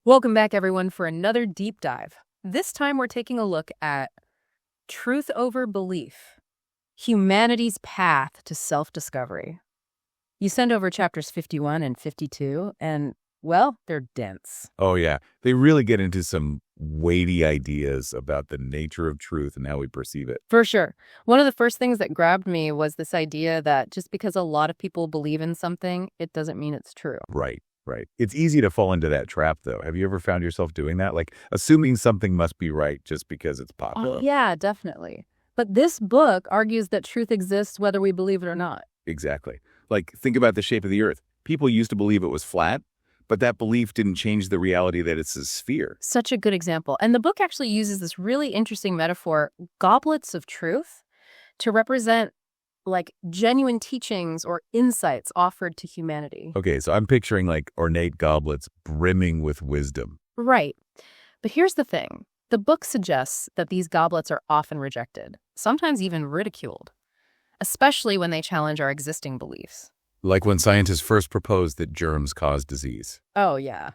Welcome back, everyone, for another deep dive. This time we're taking a look at Truth Over Belief, Humanity's Path to Self-Discovery. You send over chapters 51 and 52, and, well, they're dense. Oh, yeah. They really get into some weighty ideas about the nature of truth and how we perceive it. For sure. One of the first things that grabbed me was this idea that just because a lot of people believe in something, it doesn't mean it's true. Right. It's easy to fall into that trap, though. Have you ever found yourself doing that? Like, assuming something must be right just because it's popular. Yeah, definitely. But this book argues that truth exists whether we believe it or not. Exactly. Like, think about the shape of the Earth. People used to believe it was flat, but that belief didn't change the reality that it's a sphere. Such a good example. And the book actually uses this really interesting metaphor, goblets of truth, to represent like genuine teachings or insights offered to humanity. Okay, so I'm picturing like ornate goblets brimming with wisdom. Right. But here's the thing. The book suggests that these goblets are often rejected, sometimes even ridiculed, especially when they challenge our existing beliefs. Like when scientists first proposed that germs cause disease. Oh, yeah.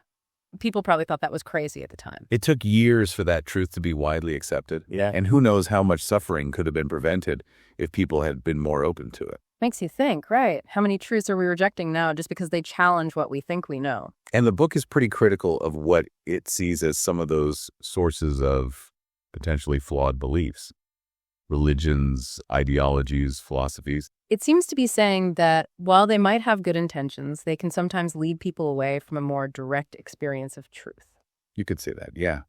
People probably thought that was crazy at the time. It took years for that truth to be widely accepted. Yeah. And who knows how much suffering could have been prevented if people had been more open to it. Makes you think, right? How many truths are we rejecting now just because they challenge what we think we know? And the book is pretty critical of what it sees as some of those sources of potentially flawed beliefs. Religions, ideologies, philosophies. It seems to be saying that while they might have good intentions, they can sometimes lead people away from a more direct experience of truth. You could say that, yeah.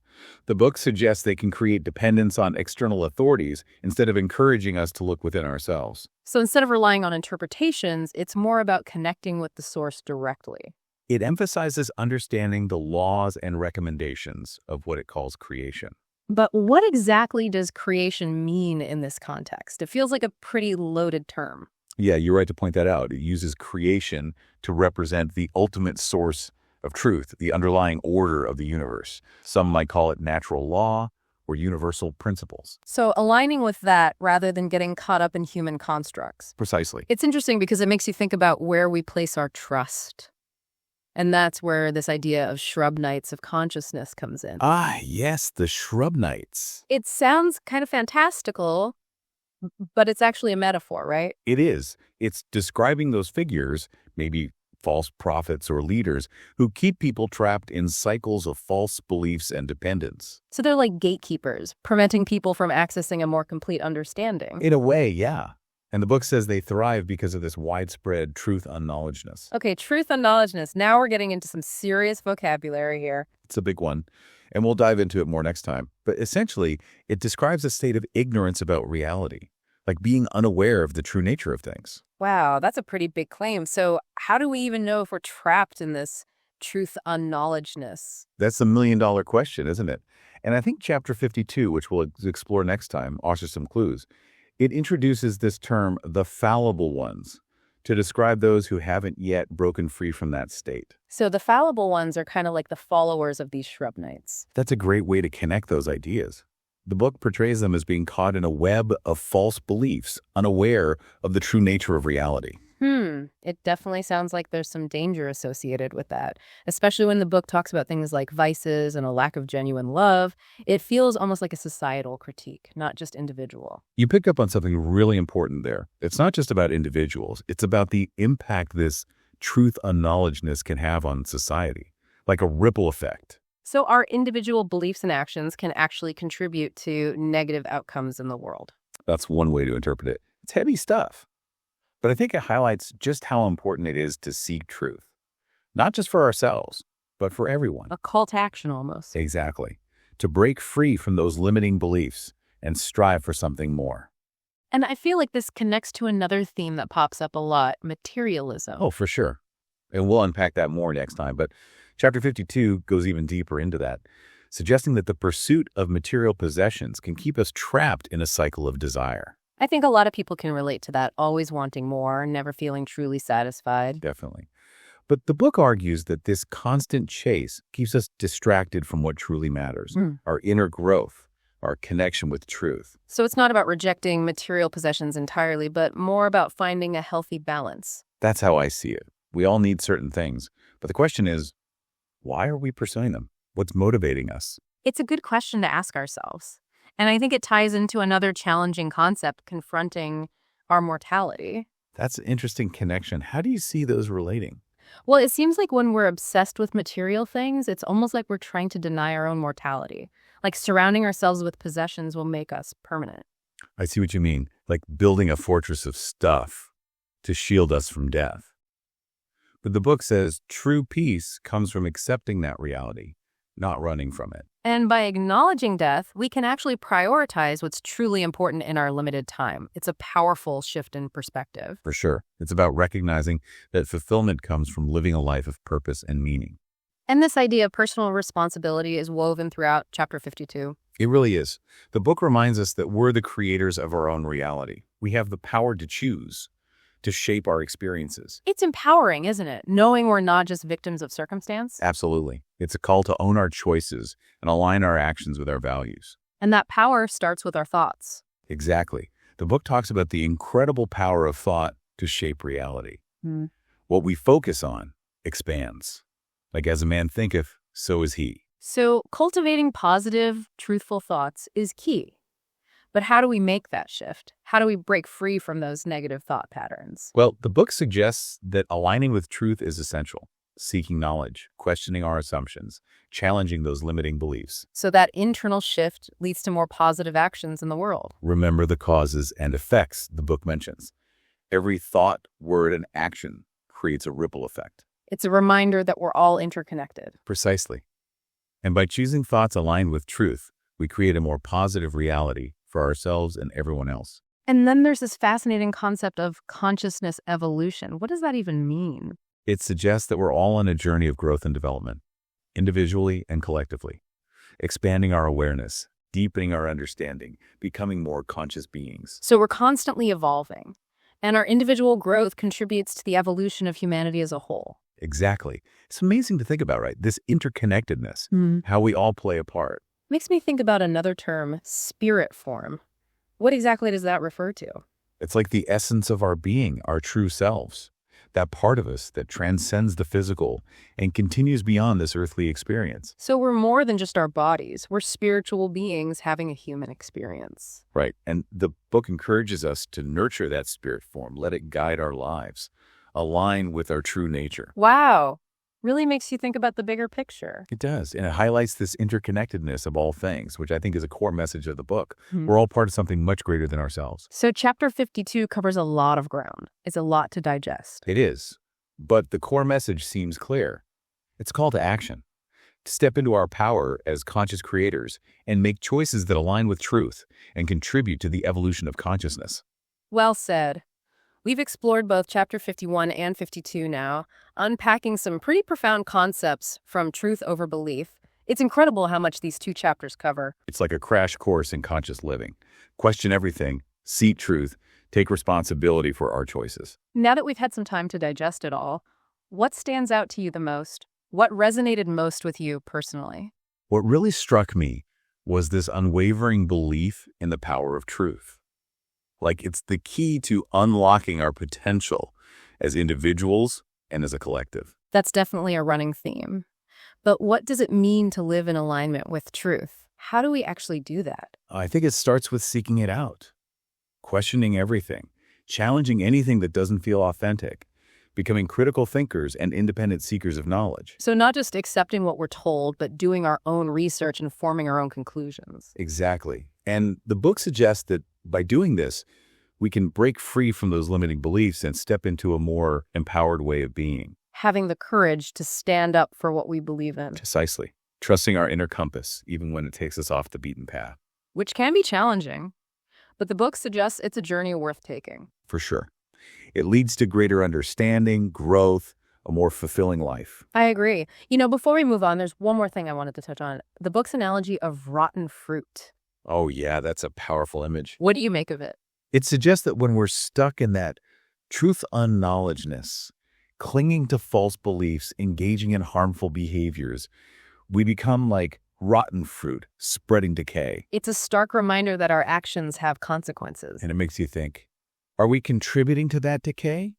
The book suggests they can create dependence on external authorities instead of encouraging us to look within ourselves. So instead of relying on interpretations, it's more about connecting with the source directly. It emphasizes understanding the laws and recommendations of what it calls creation. But what exactly does creation mean in this context? It feels like a pretty loaded term. Yeah, you're right to point that out. It uses creation to represent the ultimate source of truth, the underlying order of the universe. Some might call it natural law or universal principles. So aligning with that rather than getting caught up in human constructs. Precisely. It's interesting because it makes you think about where we place our trust. And that's where this idea of shrub knights of consciousness comes in. Ah, yes, the shrub knights. It sounds kind of fantastical, but it's actually a metaphor, right? It is. It's describing those figures, maybe false prophets or leaders, who keep people trapped in cycles of false beliefs and dependence. So they're like gatekeepers, preventing people from accessing a more complete understanding. In a way, yeah. And the book says they thrive because of this widespread truth unknowledgeness. Okay, truth unknowledgeness. Now we're getting into some serious vocabulary here. It's a big one, and we'll dive into it more next time. But essentially, it describes a state of ignorance about reality, like being unaware of the true nature of things. Wow, that's a pretty big claim. So how do we even know if we're trapped in this truth unknowledgeness? That's the million-dollar question, isn't it? And I think chapter 52, which we'll explore next time, offers some clues. It introduces this term, the fallible ones, to describe those who haven't yet broken free from that state. So the fallible ones are kind of like the followers of these shrub knights. That's a great way to connect those ideas. The book portrays them as being caught in a web of false beliefs, unaware of the true nature of reality. It definitely sounds like there's some danger associated with that, especially when the book talks about things like vices and a lack of genuine love. It feels almost like a societal critique, not just individual. You picked up on something really important there. It's not just about individuals. It's about the impact this truth unknowledgeness can have on society, like a ripple effect. So our individual beliefs and actions can actually contribute to negative outcomes in the world. That's one way to interpret it. It's heavy stuff. But I think it highlights just how important it is to seek truth, not just for ourselves, but for everyone. A call to action almost. Exactly. To break free from those limiting beliefs and strive for something more. And I feel like this connects to another theme that pops up a lot, materialism. Oh, for sure. And we'll unpack that more next time. But chapter 52 goes even deeper into that, suggesting that the pursuit of material possessions can keep us trapped in a cycle of desire. I think a lot of people can relate to that, always wanting more, never feeling truly satisfied. Definitely. But the book argues that this constant chase keeps us distracted from what truly matters, our inner growth, our connection with truth. So it's not about rejecting material possessions entirely, but more about finding a healthy balance. That's how I see it. We all need certain things. But the question is, why are we pursuing them? What's motivating us? It's a good question to ask ourselves. And I think it ties into another challenging concept, confronting our mortality. That's an interesting connection. How do you see those relating? Well, it seems like when we're obsessed with material things, it's almost like we're trying to deny our own mortality. Like surrounding ourselves with possessions will make us permanent. I see what you mean, like building a fortress of stuff to shield us from death. But the book says true peace comes from accepting that reality, not running from it. And by acknowledging death, we can actually prioritize what's truly important in our limited time. It's a powerful shift in perspective. For sure. It's about recognizing that fulfillment comes from living a life of purpose and meaning. And this idea of personal responsibility is woven throughout chapter 52. It really is. The book reminds us that we're the creators of our own reality. We have the power to choose, to shape our experiences. It's empowering, isn't it? Knowing we're not just victims of circumstance. Absolutely. It's a call to own our choices and align our actions with our values. And that power starts with our thoughts. Exactly. The book talks about the incredible power of thought to shape reality. What we focus on expands. Like as a man thinketh, so is he. So cultivating positive, truthful thoughts is key. But how do we make that shift? How do we break free from those negative thought patterns? Well, the book suggests that aligning with truth is essential. Seeking knowledge, questioning our assumptions, challenging those limiting beliefs. So that internal shift leads to more positive actions in the world. Remember the causes and effects the book mentions. Every thought, word, and action creates a ripple effect. It's a reminder that we're all interconnected. Precisely. And by choosing thoughts aligned with truth, we create a more positive reality for ourselves and everyone else. And then there's this fascinating concept of consciousness evolution. What does that even mean? It suggests that we're all on a journey of growth and development, individually and collectively, expanding our awareness, deepening our understanding, becoming more conscious beings. So we're constantly evolving, and our individual growth contributes to the evolution of humanity as a whole. Exactly. It's amazing to think about, right? This interconnectedness, how we all play a part. Makes me think about another term, spirit form. What exactly does that refer to? It's like the essence of our being, our true selves. That part of us that transcends the physical and continues beyond this earthly experience. So we're more than just our bodies. We're spiritual beings having a human experience. Right. And the book encourages us to nurture that spirit form, let it guide our lives, align with our true nature. Wow. Really makes you think about the bigger picture. It does. And it highlights this interconnectedness of all things, which I think is a core message of the book. We're all part of something much greater than ourselves. So chapter 52 covers a lot of ground. It's a lot to digest. It is. But the core message seems clear. It's a call to action, to step into our power as conscious creators and make choices that align with truth and contribute to the evolution of consciousness. Well said. We've explored both chapter 51 and 52 now, unpacking some pretty profound concepts from truth over belief. It's incredible how much these two chapters cover. It's like a crash course in conscious living. Question everything, seek truth, take responsibility for our choices. Now that we've had some time to digest it all, what stands out to you the most? What resonated most with you personally? What really struck me was this unwavering belief in the power of truth. Like it's the key to unlocking our potential as individuals and as a collective. That's definitely a running theme. But what does it mean to live in alignment with truth? How do we actually do that? I think it starts with seeking it out, questioning everything, challenging anything that doesn't feel authentic, becoming critical thinkers and independent seekers of knowledge. So not just accepting what we're told, but doing our own research and forming our own conclusions. Exactly. And the book suggests that by doing this, we can break free from those limiting beliefs and step into a more empowered way of being. Having the courage to stand up for what we believe in. Precisely. Trusting our inner compass, even when it takes us off the beaten path. Which can be challenging, but the book suggests it's a journey worth taking. For sure. It leads to greater understanding, growth, a more fulfilling life. I agree. Before we move on, there's one more thing I wanted to touch on. The book's analogy of rotten fruit. Oh yeah, that's a powerful image. What do you make of it? It suggests that when we're stuck in that truth unknowledgeness, clinging to false beliefs, engaging in harmful behaviors, we become like rotten fruit, spreading decay. It's a stark reminder that our actions have consequences. And it makes you think, are we contributing to that decay?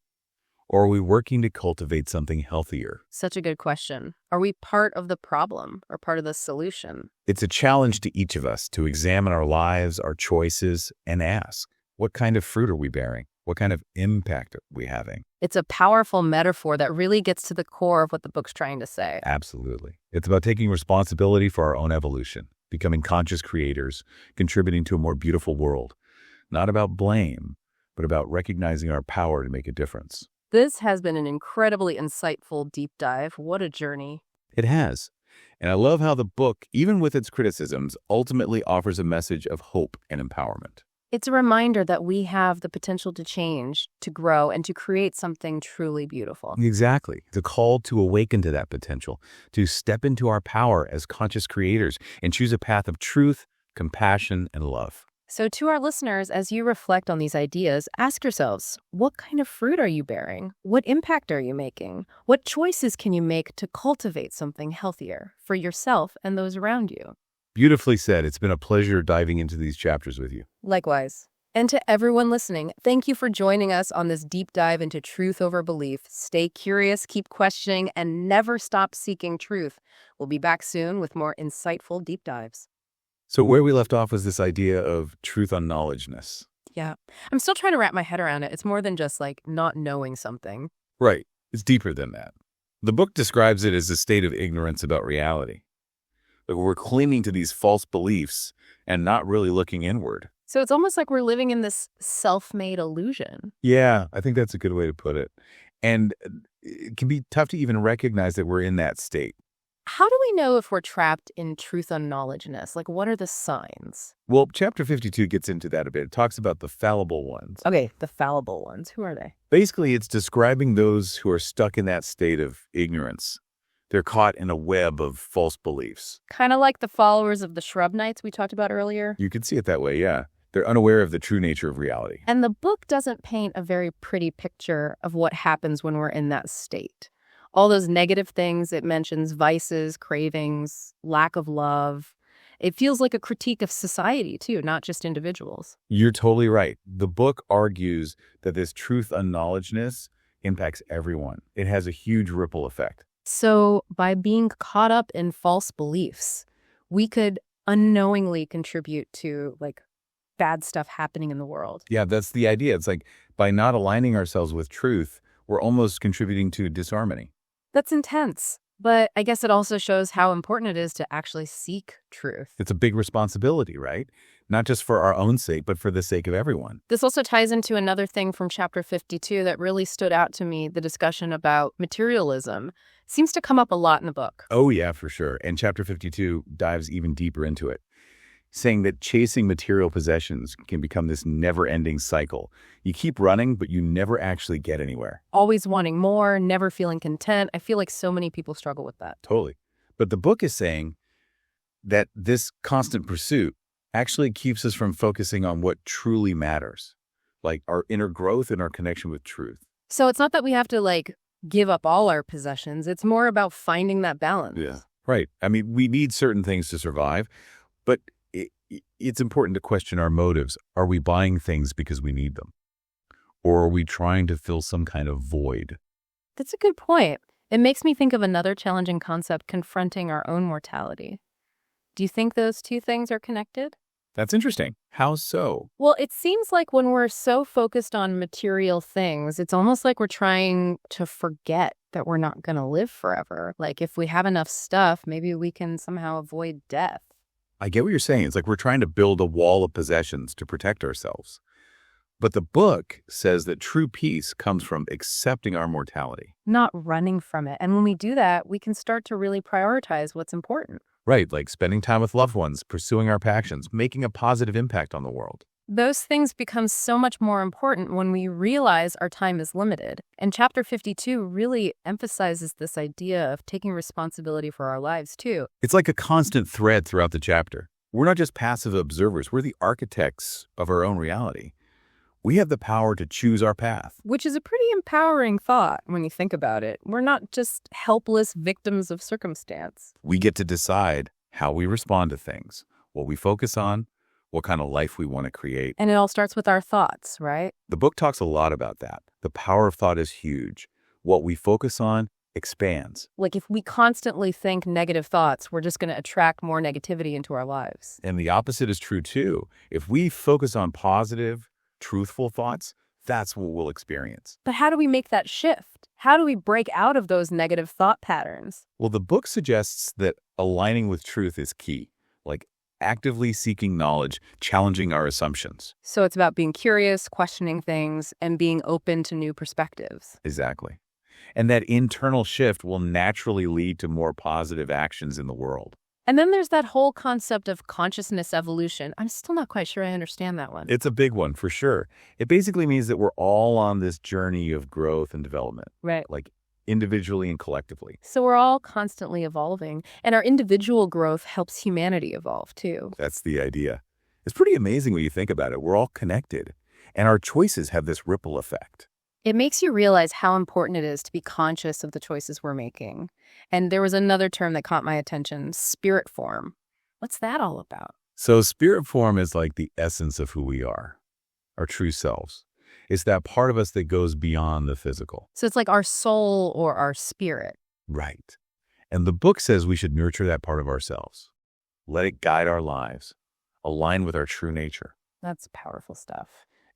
Or are we working to cultivate something healthier? Such a good question. Are we part of the problem or part of the solution? It's a challenge to each of us to examine our lives, our choices, and ask, what kind of fruit are we bearing? What kind of impact are we having? It's a powerful metaphor that really gets to the core of what the book's trying to say. Absolutely. It's about taking responsibility for our own evolution, becoming conscious creators, contributing to a more beautiful world. Not about blame, but about recognizing our power to make a difference. This has been an incredibly insightful deep dive. What a journey. It has. And I love how the book, even with its criticisms, ultimately offers a message of hope and empowerment. It's a reminder that we have the potential to change, to grow, and to create something truly beautiful. Exactly. The call to awaken to that potential, to step into our power as conscious creators and choose a path of truth, compassion, and love. So to our listeners, as you reflect on these ideas, ask yourselves, what kind of fruit are you bearing? What impact are you making? What choices can you make to cultivate something healthier for yourself and those around you? Beautifully said. It's been a pleasure diving into these chapters with you. Likewise. And to everyone listening, thank you for joining us on this deep dive into truth over belief. Stay curious, keep questioning, and never stop seeking truth. We'll be back soon with more insightful deep dives. So where we left off was this idea of truth on knowledgeness. Yeah. I'm still trying to wrap my head around it. It's more than just like not knowing something. Right. It's deeper than that. The book describes it as a state of ignorance about reality. Like we're clinging to these false beliefs and not really looking inward. So it's almost like we're living in this self-made illusion. Yeah, I think that's a good way to put it. And it can be tough to even recognize that we're in that state. How do we know if we're trapped in truth unknowledgeness? Like, what are the signs? Well, chapter 52 gets into that a bit. It talks about the fallible ones. Okay, the fallible ones. Who are they? Basically, it's describing those who are stuck in that state of ignorance. They're caught in a web of false beliefs. Kind of like the followers of the shrub knights we talked about earlier. You could see it that way, yeah. They're unaware of the true nature of reality. And the book doesn't paint a very pretty picture of what happens when we're in that state. All those negative things it mentions, vices, cravings, lack of love. It feels like a critique of society, too, not just individuals. You're totally right. The book argues that this truth unknowledgeness impacts everyone. It has a huge ripple effect. So by being caught up in false beliefs, we could unknowingly contribute to like bad stuff happening in the world. Yeah, that's the idea. It's like by not aligning ourselves with truth, we're almost contributing to disharmony. That's intense. But I guess it also shows how important it is to actually seek truth. It's a big responsibility, right? Not just for our own sake, but for the sake of everyone. This also ties into another thing from chapter 52 that really stood out to me, the discussion about materialism. Seems to come up a lot in the book. Oh, yeah, for sure. And chapter 52 dives even deeper into it, saying that chasing material possessions can become this never-ending cycle. You keep running, but you never actually get anywhere. Always wanting more, never feeling content. I feel like so many people struggle with that. Totally. But the book is saying that this constant pursuit actually keeps us from focusing on what truly matters, like our inner growth and our connection with truth. So it's not that we have to like give up all our possessions. It's more about finding that balance. Yeah. Right. I mean, we need certain things to survive, but it's important to question our motives. Are we buying things because we need them? Or are we trying to fill some kind of void? That's a good point. It makes me think of another challenging concept, confronting our own mortality. Do you think those two things are connected? That's interesting. How so? Well, it seems like when we're so focused on material things, it's almost like we're trying to forget that we're not going to live forever. Like if we have enough stuff, maybe we can somehow avoid death. I get what you're saying. It's like we're trying to build a wall of possessions to protect ourselves. But the book says that true peace comes from accepting our mortality. Not running from it. And when we do that, we can start to really prioritize what's important. Right, like spending time with loved ones, pursuing our passions, making a positive impact on the world. Those things become so much more important when we realize our time is limited. And chapter 52 really emphasizes this idea of taking responsibility for our lives, too. It's like a constant thread throughout the chapter. We're not just passive observers. We're the architects of our own reality. We have the power to choose our path. Which is a pretty empowering thought when you think about it. We're not just helpless victims of circumstance. We get to decide how we respond to things, what we focus on, what kind of life we want to create. And it all starts with our thoughts, right? The book talks a lot about that. The power of thought is huge. What we focus on expands. Like if we constantly think negative thoughts, we're just going to attract more negativity into our lives. And the opposite is true too. If we focus on positive, truthful thoughts, that's what we'll experience. But how do we make that shift? How do we break out of those negative thought patterns? Well, the book suggests that aligning with truth is key, like actively seeking knowledge, challenging our assumptions. So it's about being curious, questioning things, and being open to new perspectives. Exactly. And that internal shift will naturally lead to more positive actions in the world. And then there's that whole concept of consciousness evolution. I'm still not quite sure I understand that one. It's a big one, for sure. It basically means that we're all on this journey of growth and development, Right. like individually and collectively. So we're all constantly evolving, and our individual growth helps humanity evolve too. That's the idea. It's pretty amazing when you think about it. We're all connected, and our choices have this ripple effect. It makes you realize how important it is to be conscious of the choices we're making. And there was another term that caught my attention, spirit form. What's that all about? So spirit form is like the essence of who we are, our true selves. It's that part of us that goes beyond the physical. So it's like our soul or our spirit. Right. And the book says we should nurture that part of ourselves. Let it guide our lives, align with our true nature. That's powerful stuff.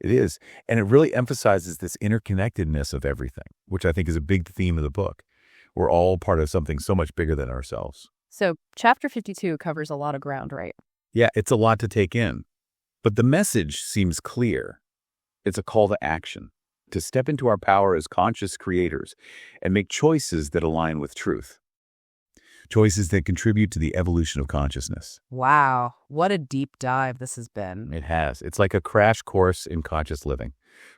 It is. And it really emphasizes this interconnectedness of everything, which I think is a big theme of the book. We're all part of something so much bigger than ourselves. So chapter 52 covers a lot of ground, right? Yeah, it's a lot to take in. But the message seems clear. It's a call to action, to step into our power as conscious creators and make choices that align with truth. Choices that contribute to the evolution of consciousness. Wow, what a deep dive this has been. It has. It's like a crash course in conscious living.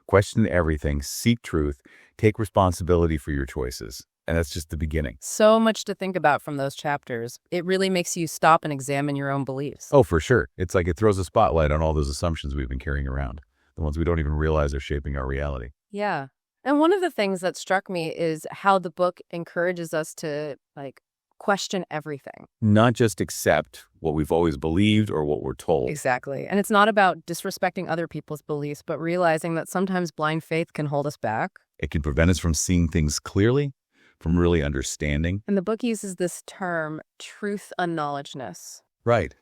Question everything, seek truth, take responsibility for your choices. And that's just the beginning. So much to think about from those chapters. It really makes you stop and examine your own beliefs. Oh, for sure. It's like it throws a spotlight on all those assumptions we've been carrying around, the ones we don't even realize are shaping our reality. Yeah. And one of the things that struck me is how the book encourages us to, question everything. Not just accept what we've always believed or what we're told. Exactly. And it's not about disrespecting other people's beliefs, but realizing that sometimes blind faith can hold us back. It can prevent us from seeing things clearly, from really understanding. And the book uses this term, truth unknowledgeness. Right.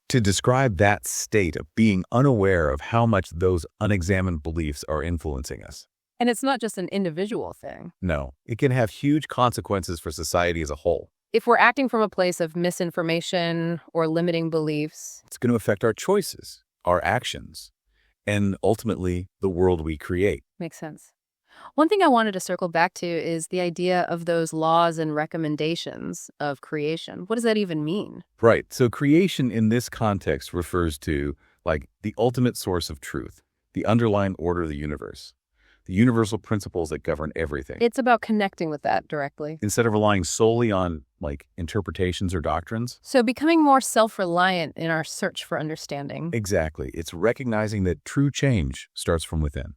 To describe that state of being unaware of how much those unexamined beliefs are influencing us. And it's not just an individual thing. No, it can have huge consequences for society as a whole. If we're acting from a place of misinformation or limiting beliefs, It's going to affect our choices, our actions, and ultimately the world we create. makes sense. One thing I wanted to circle back to is the idea of those laws and recommendations of creation. What does that even mean? Right. So creation in this context refers to the ultimate source of truth, the underlying order of the universe, the universal principles that govern everything. It's about connecting with that directly. Instead of relying solely on interpretations or doctrines. So becoming more self-reliant in our search for understanding. Exactly. It's recognizing that true change starts from within,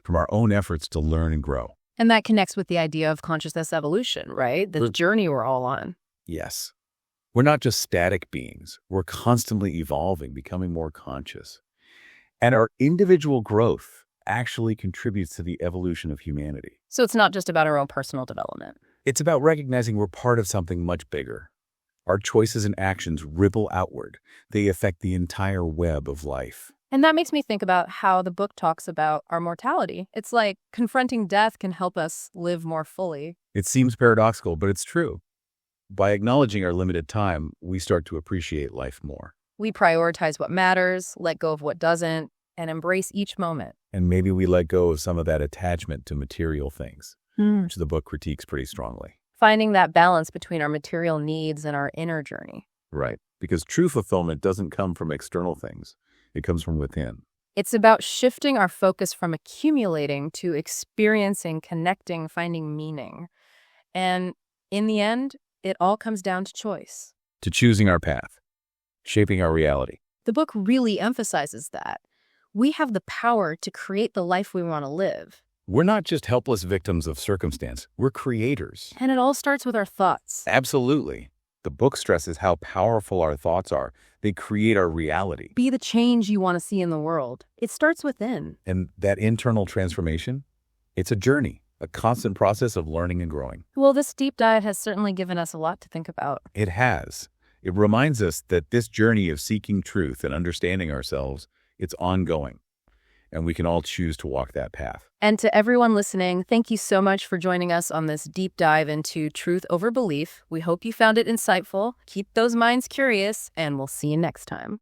from our own efforts to learn and grow. And that connects with the idea of consciousness evolution, right? The journey we're all on. Yes. We're not just static beings. We're constantly evolving, becoming more conscious. And our individual growth actually contributes to the evolution of humanity. So it's not just about our own personal development. It's about recognizing we're part of something much bigger. Our choices and actions ripple outward. They affect the entire web of life. And that makes me think about how the book talks about our mortality. It's like confronting death can help us live more fully. It seems paradoxical, but it's true. By acknowledging our limited time, we start to appreciate life more. We prioritize what matters, let go of what doesn't, and embrace each moment. And maybe we let go of some of that attachment to material things, which the book critiques pretty strongly. Finding that balance between our material needs and our inner journey. Right. Because true fulfillment doesn't come from external things. It comes from within. It's about shifting our focus from accumulating to experiencing, connecting, finding meaning. And in the end, it all comes down to choice. To choosing our path, shaping our reality. The book really emphasizes that. We have the power to create the life we want to live. We're not just helpless victims of circumstance. We're creators. And it all starts with our thoughts. Absolutely. The book stresses how powerful our thoughts are. They create our reality. Be the change you want to see in the world. It starts within. And that internal transformation, it's a journey, a constant process of learning and growing. Well, this deep dive has certainly given us a lot to think about. It has. It reminds us that this journey of seeking truth and understanding ourselves, it's ongoing. And we can all choose to walk that path. And to everyone listening, thank you so much for joining us on this deep dive into truth over belief. We hope you found it insightful. Keep those minds curious, and we'll see you next time.